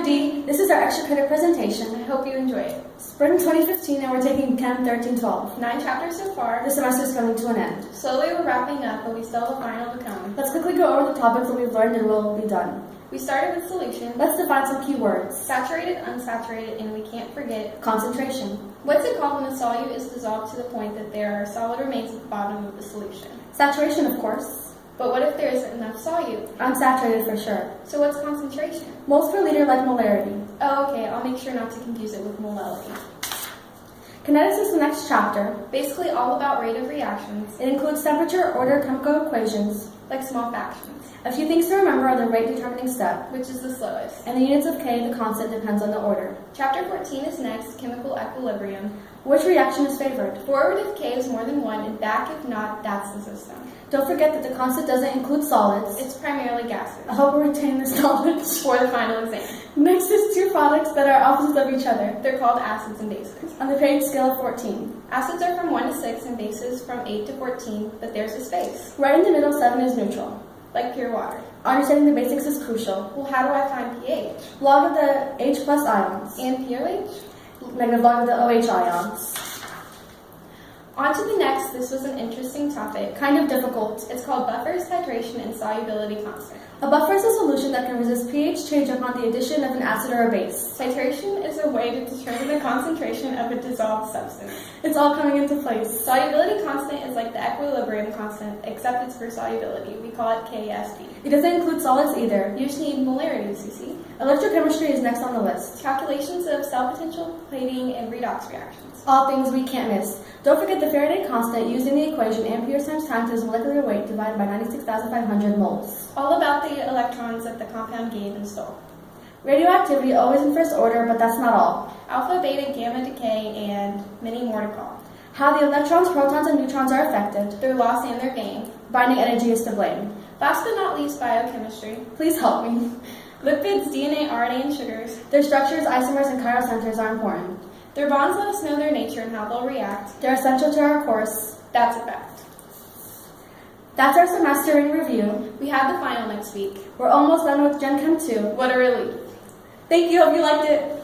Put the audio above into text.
Dee. This is our extra credit presentation. I hope you enjoy it. Spring 2015 and we're taking Chem 13-12. 9 chapters so far. The semester is coming to an end. Slowly we're wrapping up, but we still have a final to come. Let's quickly go over the topics that we've learned and we'll be done. We started with solution. Let's define some key words. Saturated, unsaturated, and we can't forget Concentration. what's it called when a solute is dissolved to the point that there are solid remains at the bottom of the solution. Saturation, of course. But what if there isn't enough solute? Unsaturated for sure. So what's concentration? Moles per liter like molarity. Oh, okay, I'll make sure not to confuse it with molality. Kinetics is the next chapter. Basically all about rate of reactions, It includes temperature, order, chemical equations. like small fractions, A few things to remember are the rate determining step, which is the slowest. and the units of K, the constant, depends on the order. Chapter 14 is next, chemical equilibrium. Which reaction is favored? Forward if K is more than 1, and back if not, that's the system. Don't forget that the constant doesn't include solids. It's primarily gases. I hope we retain this knowledge. For the final exam. Next is two products that are opposites of each other. They're called acids and bases. On the page scale of 14. Acids are from 1 to 6 and bases from 8 to 14, but there's a space, Right in the middle, 7 is neutral. like pure water. Understanding the basics is crucial. Well, how do I find pH? Log of the H plus ions. And pOH? Negative log of the OH ions. On to the next, this was an interesting topic. Kind of difficult. It's called buffers, titration, and solubility constant. A buffer is a solution that can resist pH change upon the addition of an acid or a base. Titration is a way to determine the concentration of a dissolved substance. It's all coming into place. Solubility constant is like the equilibrium constant, except it's for solubility. We call it KSD. It doesn't include solids either. You just need molarities, you see. Electrochemistry is next on the list. Calculations of cell potential, plating, and redox reactions. All things we can't miss. Don't forget the Faraday constant used in the equation amperes times time to its molecular weight divided by 96,500 moles. All about the electrons that the compound gave and stole. Radioactivity always in first order, but that's not all. Alpha, beta, gamma decay, and many more to call. How the electrons, protons, and neutrons are affected. Their loss and their gain. Binding energy is to blame. Last but not least, biochemistry. Please help me. Lipids, DNA, RNA, and sugars. Their structures, isomers, and chiral centers are important. Their bonds let us know their nature and how they'll react. They're essential to our course. That's a fact. That's our semester in review. We have the final next week. We're almost done with Gen Chem 2. What a relief. Thank you, hope you liked it.